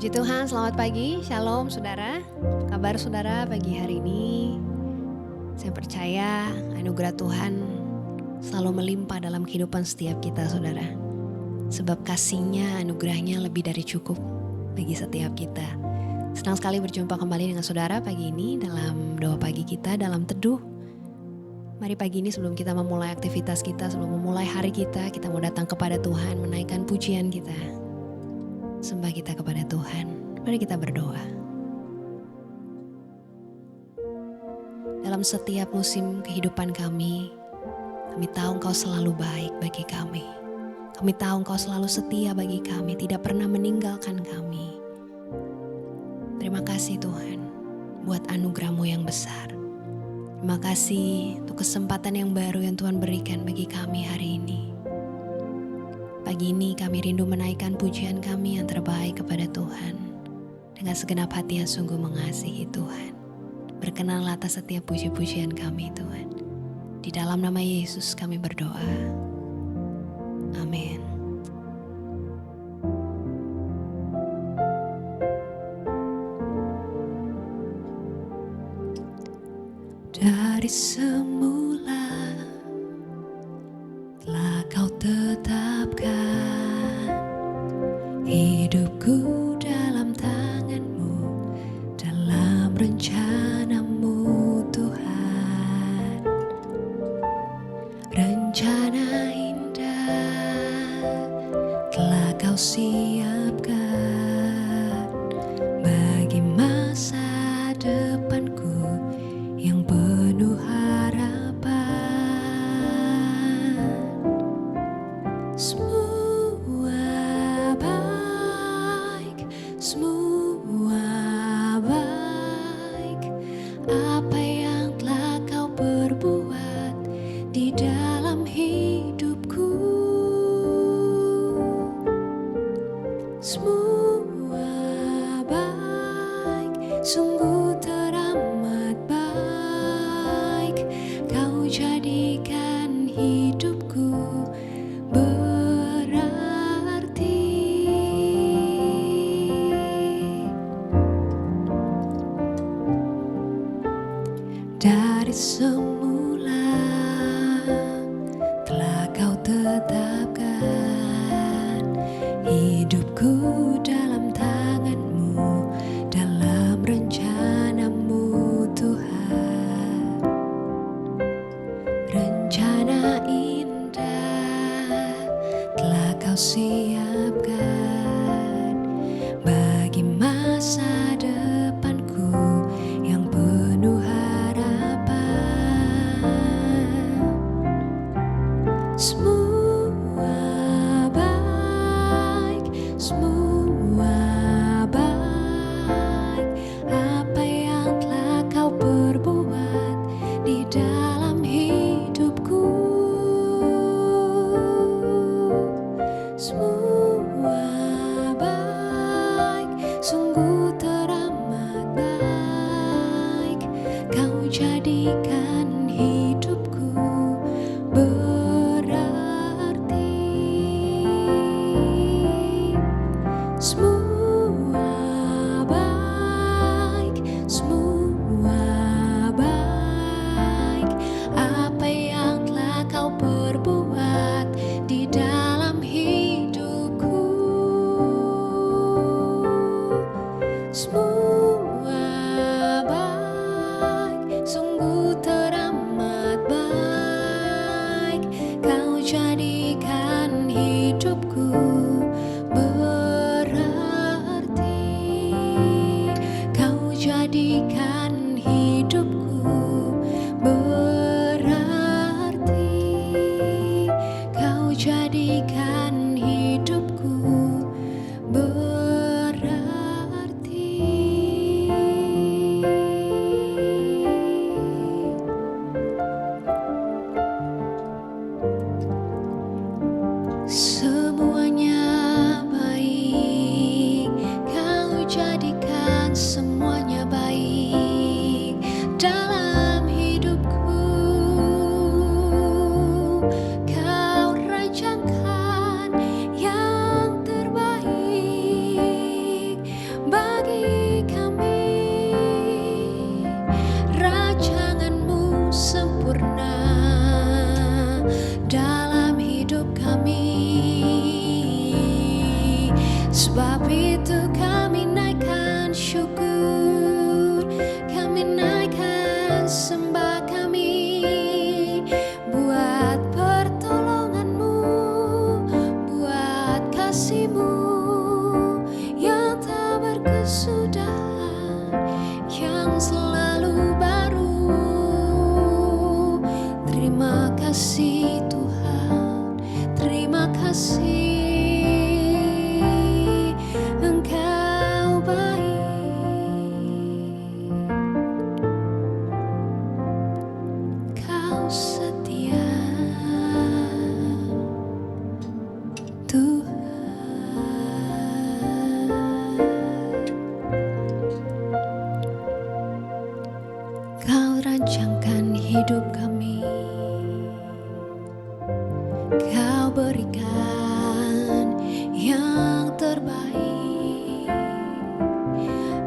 Puji Tuhan, selamat pagi, shalom saudara. Apa kabar saudara pagi hari ini? Saya percaya anugerah Tuhan selalu melimpah dalam kehidupan setiap kita saudara. Sebab kasih-Nya, anugerah-Nya lebih dari cukup bagi setiap kita. Senang sekali berjumpa kembali dengan saudara pagi ini dalam doa pagi kita, dalam teduh. Mari pagi ini sebelum kita memulai aktivitas kita, sebelum memulai hari kita mau datang kepada Tuhan, menaikkan pujian kita. Sembah kita kepada Tuhan. Mari kita berdoa. Dalam setiap musim kehidupan kami tahu Engkau selalu baik bagi kami. Kami tahu Engkau selalu setia bagi kami, tidak pernah meninggalkan kami. Terima kasih Tuhan buat anugerah-Mu yang besar. Terima kasih untuk kesempatan yang baru yang Tuhan berikan bagi kami hari ini. Pagi ini kami rindu menaikkan pujian kami yang terbaik kepada Tuhan. Dengan segenap hati yang sungguh mengasihi Tuhan. Berkenanlah atas setiap puji-pujian kami Tuhan. Di dalam nama Yesus kami berdoa. Amin. Dari semula telah Kau tetapkan hidupku dalam tangan-Mu, dalam rencana-Mu Tuhan. Rencana indah telah Kau siapkan bagi masa depanku yang penuh harapan. Semua baik, semua baik. Apa yang telah Kau perbuat di dalam hidupku, semua baik, sungguh teramat baik. Kau jadikan hidupku berarti. Dari semula telah Kau tetapkan hidupku dalam tangan-Mu, dalam rencana-Mu Tuhan. Rencana indah telah Kau siapkan bagi masa depanku yang penuh harapan. Semua baik, semua baik. Apa yang telah Kau perbuat di dalam hidupku, semua baik, sungguh teramat baik. Kau jadikan hidupku berarti. Semua baik, semua baik. Apa yang telah Kau perbuat di dalam hidupku, semua baik, sungguh teramat baik. Kau jadikan hidupku berarti. Kau jadikan hidupku berarti. Kau jadikan hidupku berarti. Sebab itu kami naikkan syukur, kami naikkan sembah kami buat pertolongan-Mu, buat kasih-Mu yang tak berkesudahan, yang selalu baru. Terima kasih Tuhan, terima kasih. Engkau baik, Kau setia Tuhan. Kau rancangkan hidup kami, Kau berikan yang terbaik.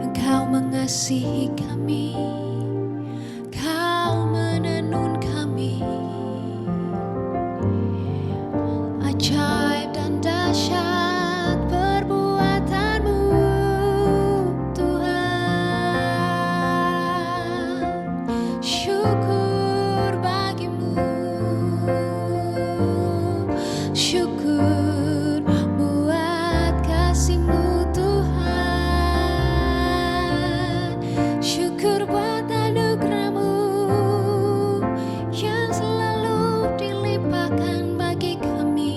Engkau mengasihi kami, Kau menenun kami. Ajaib dan dahsyat perbuatan-Mu Tuhan. Syukur bagi-Mu, syukur buat kasih-Mu Tuhan. Syukur buat anugerah-Mu yang selalu dilimpahkan bagi kami.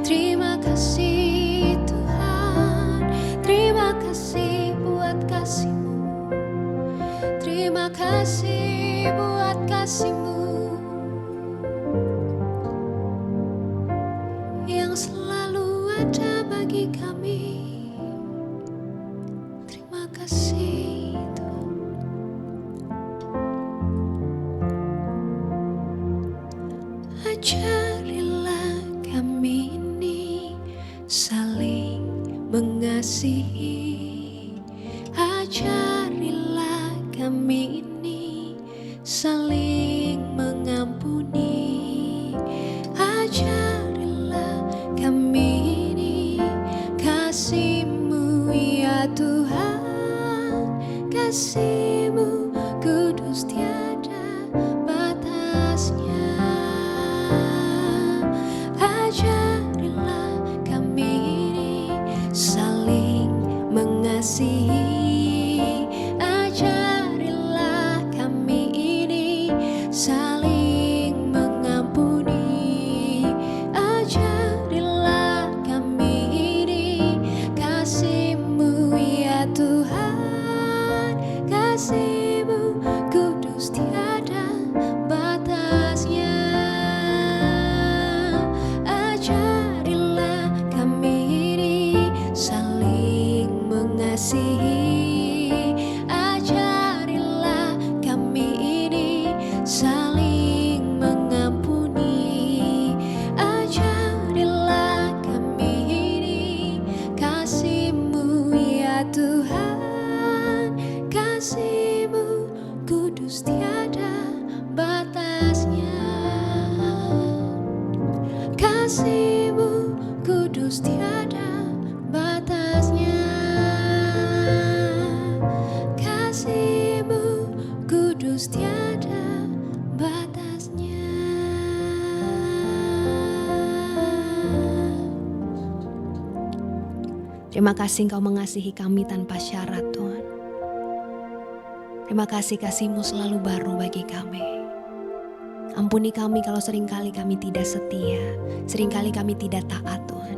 Terima kasih Tuhan, terima kasih buat kasih-Mu, terima kasih buat kasih-Mu yang selalu ada bagi kami. Terima kasih Tuhan. Ajarilah kami ini saling mengasihi. Ajarilah kami ini saling mengampuni. Ajarilah kami ini kasih-Mu ya Tuhan. Kasih-Mu kudus tiada batasnya. Ajarilah kami ini saling mengasihi. Ajarilah kami ini saling mengampuni. Ajarilah kami ini kasih-Mu ya Tuhan. Kasih-Mu kudus tiada batasnya. Ajarilah kami ini saling mengasihi. Ajarilah kami ini saling mengampuni. Ajarilah kami ini kasih-Mu ya Tuhan. Kasih-Mu kudus tiada batasnya. Kasih-Mu kudus tiada batasnya. Kasih-Mu kudus tiada batasnya. Terima kasih Engkau mengasihi kami tanpa syarat Tuhan. Terima kasih kasih-Mu selalu baru bagi kami. Ampuni kami kalau seringkali kami tidak setia, seringkali kami tidak taat Tuhan.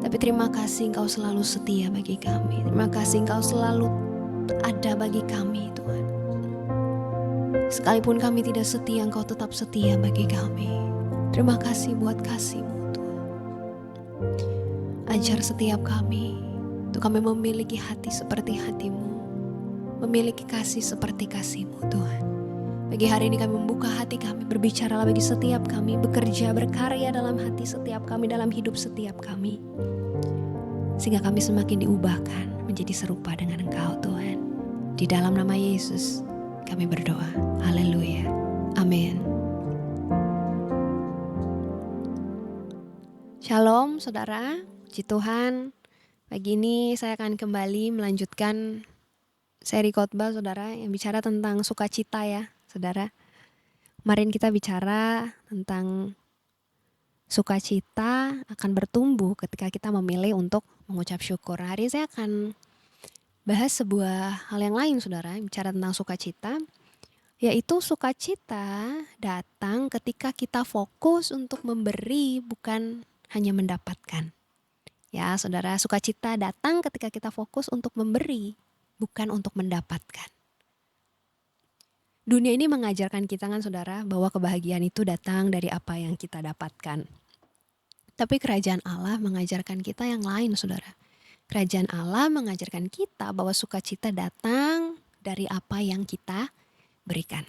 Tapi terima kasih Engkau selalu setia bagi kami. Terima kasih Engkau selalu ada bagi kami Tuhan. Sekalipun kami tidak setia, Engkau tetap setia bagi kami. Terima kasih buat kasih-Mu Tuhan. Ajar setiap kami untuk kami memiliki hati seperti hati-Mu, memiliki kasih seperti kasih-Mu Tuhan. Pagi hari ini kami membuka hati kami, berbicaralah bagi setiap kami, bekerja, berkarya dalam hati setiap kami, dalam hidup setiap kami. Sehingga kami semakin diubahkan menjadi serupa dengan Engkau Tuhan. Di dalam nama Yesus kami berdoa. Haleluya. Amin. Shalom saudara. Puji Tuhan, pagi ini saya akan kembali melanjutkan seri khotbah saudara yang bicara tentang sukacita ya saudara. Kemarin kita bicara tentang sukacita akan bertumbuh ketika kita memilih untuk mengucap syukur. Hari ini saya akan bahas sebuah hal yang lain saudara, bicara tentang sukacita. Yaitu sukacita datang ketika kita fokus untuk memberi bukan hanya mendapatkan. Ya saudara, sukacita datang ketika kita fokus untuk memberi bukan untuk mendapatkan. Dunia ini mengajarkan kita kan saudara bahwa kebahagiaan itu datang dari apa yang kita dapatkan. Tapi kerajaan Allah mengajarkan kita yang lain saudara. Kerajaan Allah mengajarkan kita bahwa sukacita datang dari apa yang kita berikan.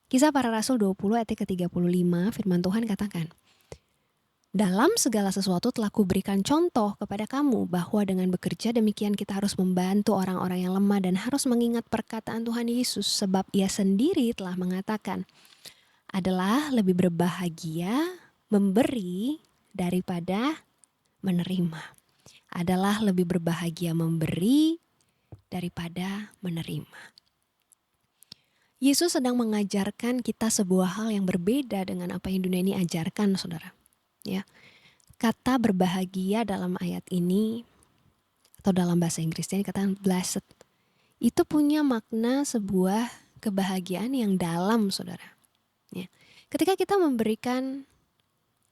Kisah Para Rasul 20 ayat ke-35 firman Tuhan katakan, dalam segala sesuatu telah kuberikan contoh kepada kamu bahwa dengan bekerja demikian kita harus membantu orang-orang yang lemah dan harus mengingat perkataan Tuhan Yesus sebab ia sendiri telah mengatakan adalah lebih berbahagia memberi daripada menerima. Adalah lebih berbahagia memberi daripada menerima. Yesus sedang mengajarkan kita sebuah hal yang berbeda dengan apa yang dunia ini ajarkan saudara. Ya, kata berbahagia dalam ayat ini atau dalam bahasa Inggrisnya dikatakan blessed. Itu punya makna sebuah kebahagiaan yang dalam saudara. Ya. Ketika kita memberikan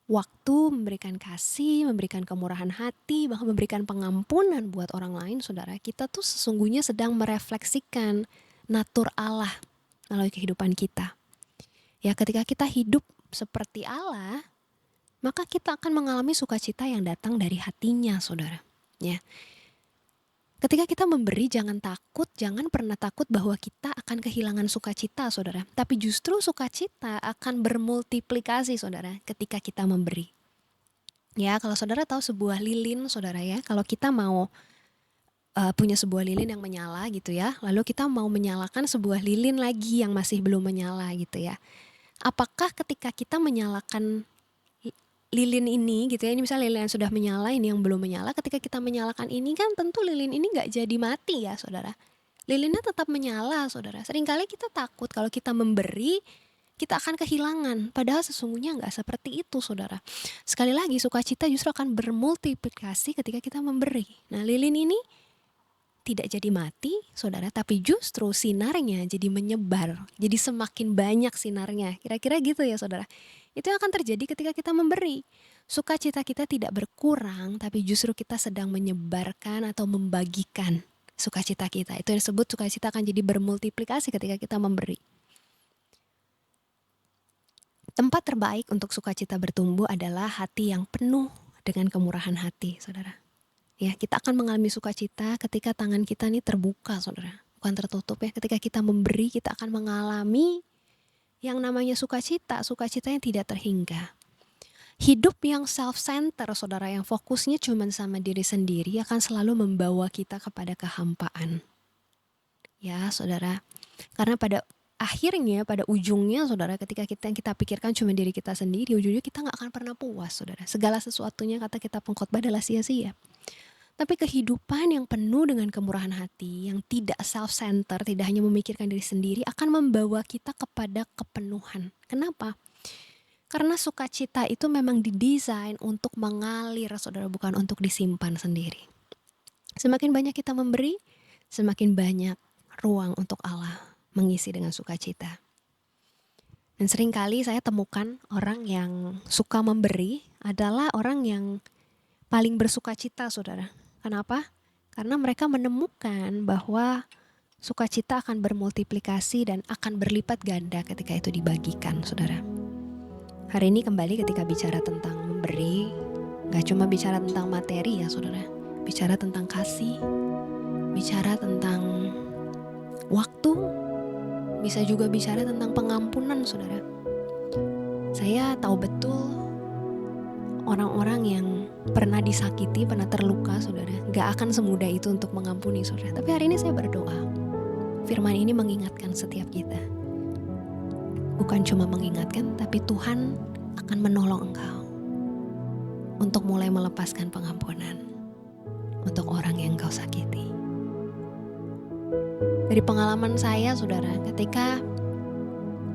waktu, memberikan kasih, memberikan kemurahan hati, bahkan memberikan pengampunan buat orang lain saudara, kita tuh sesungguhnya sedang merefleksikan natur Allah melalui kehidupan kita. Ya, ketika kita hidup seperti Allah, maka kita akan mengalami sukacita yang datang dari hatinya saudara. Ya. Ketika kita memberi jangan pernah takut bahwa kita akan kehilangan sukacita saudara. Tapi justru sukacita akan bermultiplikasi saudara ketika kita memberi. Ya, kalau saudara tahu sebuah lilin saudara ya, kalau kita mau punya sebuah lilin yang menyala gitu ya, lalu kita mau menyalakan sebuah lilin lagi yang masih belum menyala gitu ya. Apakah ketika kita menyalakan lilin ini gitu ya, ini misalnya lilin yang sudah menyala, ini yang belum menyala, ketika kita menyalakan ini kan tentu lilin ini gak jadi mati ya saudara. Lilinnya tetap menyala saudara. Seringkali kita takut kalau kita memberi, kita akan kehilangan. Padahal sesungguhnya gak seperti itu saudara. Sekali lagi sukacita justru akan bermultiplikasi ketika kita memberi. Nah lilin ini tidak jadi mati saudara, tapi justru sinarnya jadi menyebar. Jadi semakin banyak sinarnya, kira-kira gitu ya saudara. Itu yang akan terjadi ketika kita memberi. Sukacita kita tidak berkurang, tapi justru kita sedang menyebarkan atau membagikan sukacita kita. Itu yang disebut sukacita akan jadi bermultiplikasi ketika kita memberi. Tempat terbaik untuk sukacita bertumbuh adalah hati yang penuh dengan kemurahan hati, saudara. Ya, kita akan mengalami sukacita ketika tangan kita ini terbuka, saudara. Bukan tertutup ya. Ketika kita memberi, kita akan mengalami yang namanya sukacita yang tidak terhingga. Hidup yang self-center, saudara, yang fokusnya cuma sama diri sendiri akan selalu membawa kita kepada kehampaan. Ya, saudara. Karena pada akhirnya, pada ujungnya, saudara, ketika kita pikirkan cuma diri kita sendiri, ujungnya kita gak akan pernah puas, saudara. Segala sesuatunya, kata kitab pengkhotbah, adalah sia-sia. Tapi kehidupan yang penuh dengan kemurahan hati, yang tidak self-center, tidak hanya memikirkan diri sendiri, akan membawa kita kepada kepenuhan. Kenapa? Karena sukacita itu memang didesain untuk mengalir, saudara, bukan untuk disimpan sendiri. Semakin banyak kita memberi, semakin banyak ruang untuk Allah mengisi dengan sukacita. Dan seringkali saya temukan orang yang suka memberi adalah orang yang paling bersukacita, saudara. Kenapa? Karena mereka menemukan bahwa sukacita akan bermultiplikasi dan akan berlipat ganda ketika itu dibagikan, saudara. Hari ini kembali ketika bicara tentang memberi, gak cuma bicara tentang materi ya saudara. Bicara tentang kasih, bicara tentang waktu, bisa juga bicara tentang pengampunan, saudara. Saya tahu betul orang-orang yang pernah disakiti, pernah terluka, saudara, gak akan semudah itu untuk mengampuni, saudara. Tapi hari ini saya berdoa, firman ini mengingatkan setiap kita. Bukan cuma mengingatkan, tapi Tuhan akan menolong engkau. untuk mulai melepaskan pengampunan untuk orang yang kau sakiti. Dari pengalaman saya, saudara, ketika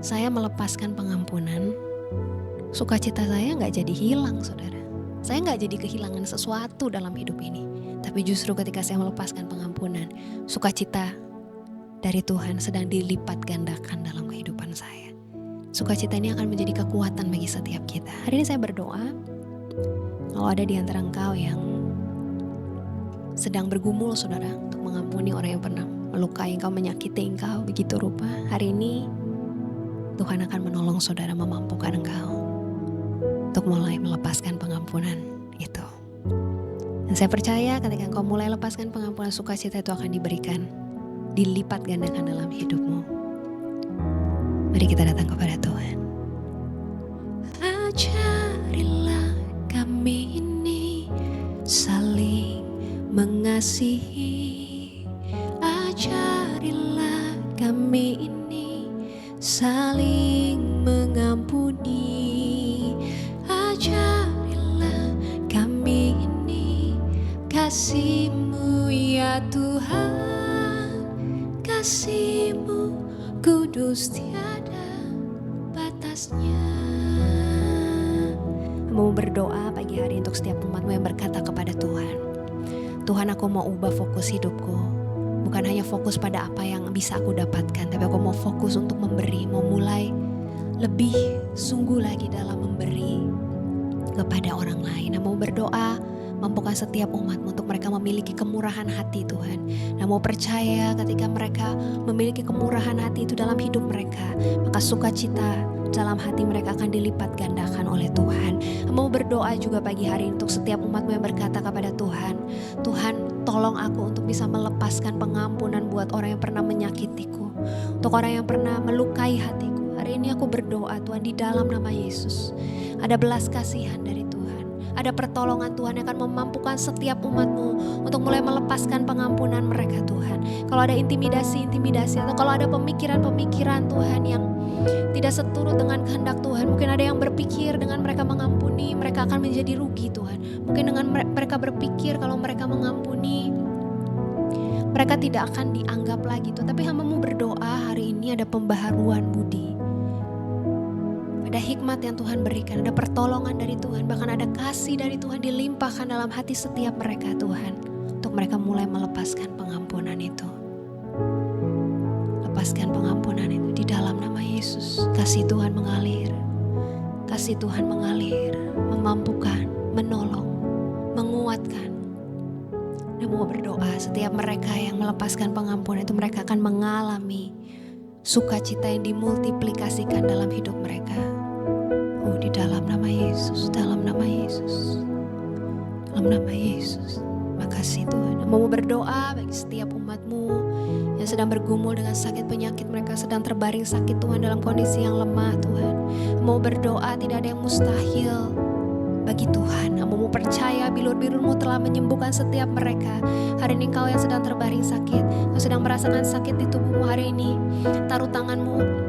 saya melepaskan pengampunan, sukacita saya gak jadi hilang, saudara. Saya gak jadi kehilangan sesuatu dalam hidup ini. Tapi justru ketika saya melepaskan pengampunan, sukacita dari Tuhan sedang dilipat gandakan dalam kehidupan saya. Sukacita ini akan menjadi kekuatan bagi setiap kita. Hari ini saya berdoa, kalau ada di antara engkau yang sedang bergumul, saudara, untuk mengampuni orang yang pernah melukai engkau, menyakiti engkau begitu rupa, hari ini Tuhan akan menolong saudara, memampukan engkau untuk mulai melepaskan pengampunan itu. Dan saya percaya ketika engkau mulai lepaskan pengampunan, sukacita itu akan diberikan, dilipat gandakan dalam hidupmu. Mari kita datang kepada Tuhan. Ajarilah kami ini saling mengasihi. Ajarilah kami ini saling mengampuni. Ajarilah kami ini kasih-Mu ya Tuhan, kasih-Mu kudus tiada batasnya. Mau berdoa pagi hari untuk setiap umat-Mu yang berkata kepada Tuhan, Tuhan, aku mau ubah fokus hidupku. Bukan hanya fokus pada apa yang bisa aku dapatkan, tapi aku mau fokus untuk memberi, mau mulai lebih sungguh lagi dalam memberi kepada orang lain. Mau berdoa, mampukan setiap umat-Mu untuk mereka memiliki kemurahan hati, Tuhan. Nah, mau percaya ketika mereka memiliki kemurahan hati itu dalam hidup mereka, maka sukacita dalam hati mereka akan dilipat gandakan oleh Tuhan. Mau berdoa juga pagi hari untuk setiap umat-Mu yang berkata kepada Tuhan, Tuhan, tolong aku untuk bisa melepaskan pengampunan buat orang yang pernah menyakitiku, untuk orang yang pernah melukai hatiku. Hari ini aku berdoa, Tuhan, di dalam nama Yesus, ada belas kasihan dari Tuhan, ada pertolongan Tuhan yang akan memampukan setiap umat-Mu untuk mulai melepaskan pengampunan mereka, Tuhan. Kalau ada intimidasi atau kalau ada pemikiran Tuhan yang tidak seturut dengan kehendak Tuhan, mungkin ada yang berpikir dengan mereka mengampuni mereka akan menjadi rugi, Tuhan. Mungkin dengan mereka berpikir kalau mereka mengampuni mereka tidak akan dianggap lagi, Tuhan. Tapi hamba-Mu berdoa hari ini ada pembaharuan budi, ada hikmat yang Tuhan berikan, ada pertolongan dari Tuhan, bahkan ada kasih dari Tuhan dilimpahkan dalam hati setiap mereka, Tuhan, untuk mereka mulai melepaskan pengampunan itu. Lepaskan pengampunan itu di dalam nama Yesus. Kasih Tuhan mengalir, kasih Tuhan mengalir, memampukan, menolong, menguatkan. Dan mau berdoa setiap mereka yang melepaskan pengampunan itu, mereka akan mengalami sukacita yang dimultiplikasikan dalam hidup mereka. Oh, di dalam nama Yesus, dalam nama Yesus, dalam nama Yesus. Makasih Tuhan. Mau berdoa bagi setiap umat-Mu yang sedang bergumul dengan sakit penyakit, mereka sedang terbaring sakit, Tuhan, dalam kondisi yang lemah, Tuhan. Mau berdoa, tidak ada yang mustahil bagi Tuhan. Mau percaya bilur-bilur-Mu telah menyembuhkan setiap mereka. Hari ini Engkau yang sedang terbaring sakit, Engkau sedang merasakan sakit di tubuhmu hari ini, taruh tanganmu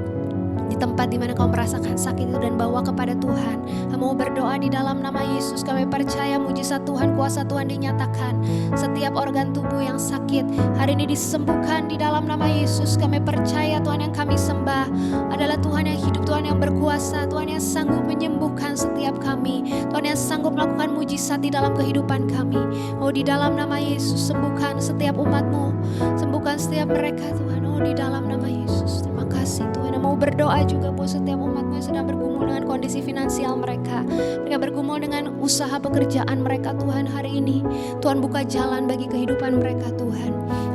di tempat di mana kau merasakan sakit itu dan bawa kepada Tuhan. Mau berdoa di dalam nama Yesus. Kami percaya mujizat Tuhan, kuasa Tuhan dinyatakan. Setiap organ tubuh yang sakit hari ini disembuhkan di dalam nama Yesus. Kami percaya Tuhan yang kami sembah adalah Tuhan yang hidup, Tuhan yang berkuasa, Tuhan yang sanggup menyembuhkan setiap kami, Tuhan yang sanggup melakukan mujizat di dalam kehidupan kami. Oh, di dalam nama Yesus, sembuhkan setiap umat-Mu, sembuhkan setiap mereka, Tuhan. Oh, di dalam nama Yesus. Terima kasih Tuhan. Mau berdoa juga buat setiap umat-Mu yang sedang bergumul dengan kondisi finansial mereka. Mereka bergumul dengan usaha pekerjaan mereka, Tuhan. Hari ini Tuhan buka jalan bagi kehidupan mereka, Tuhan.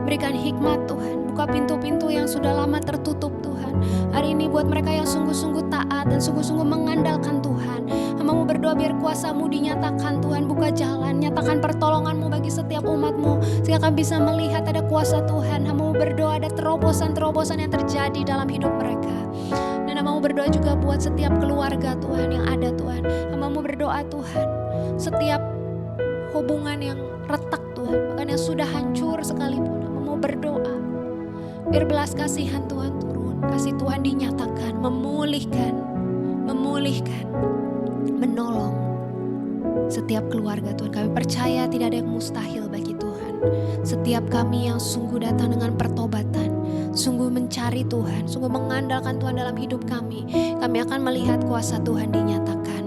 Berikan hikmat, Tuhan. Buka pintu-pintu yang sudah lama tertutup, Tuhan. Hari ini buat mereka yang sungguh-sungguh taat dan sungguh-sungguh mengandalkan Tuhan. Hamba-Mu berdoa biar kuasa-Mu dinyatakan, Tuhan. Buka jalan, nyatakan pertolongan-Mu bagi setiap umat-Mu, sehingga kami bisa melihat ada kuasa Tuhan. Hamba-Mu berdoa ada terobosan-terobosan yang terjadi dalam hidup mereka. Dan hamba-Mu berdoa juga buat setiap keluarga, Tuhan, yang ada, Tuhan. Hamba-Mu berdoa, Tuhan, setiap hubungan yang retak, Tuhan, bahkan yang sudah hancur sekalipun, hamba-Mu berdoa biar belas kasihan Tuhan turun, kasih Tuhan dinyatakan, memulihkan, menolong, Setiap keluarga Tuhan, kami percaya tidak ada yang mustahil bagi Tuhan. Setiap kami yang sungguh datang dengan pertobatan, sungguh mencari Tuhan, sungguh mengandalkan Tuhan dalam hidup kami akan melihat kuasa Tuhan dinyatakan.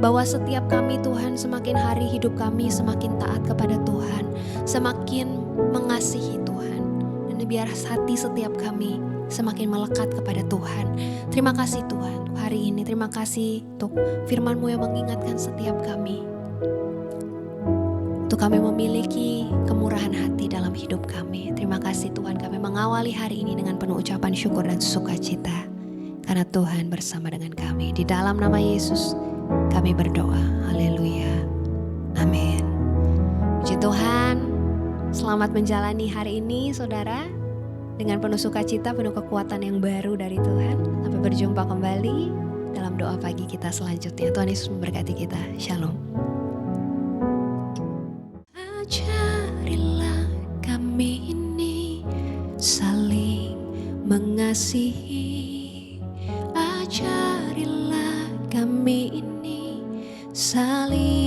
Bahwa setiap kami Tuhan, semakin hari hidup kami semakin taat kepada Tuhan, semakin mengasihi Tuhan. Dan biar hati setiap kami semakin melekat kepada Tuhan. Terima kasih Tuhan hari ini, terima kasih untuk firman-Mu yang mengingatkan setiap kami untuk kami memiliki kemurahan hati dalam hidup kami. Terima kasih Tuhan, kami mengawali hari ini dengan penuh ucapan syukur dan sukacita karena Tuhan bersama dengan kami. Di dalam nama Yesus kami berdoa. Haleluya. Amin. Puji Tuhan. Selamat menjalani hari ini saudara, dengan penuh sukacita, penuh kekuatan yang baru dari Tuhan. Sampai berjumpa kembali dalam doa pagi kita selanjutnya. Tuhan Yesus memberkati kita. Shalom. Ajarilah kami ini saling mengasihi. Ajarilah kami ini saling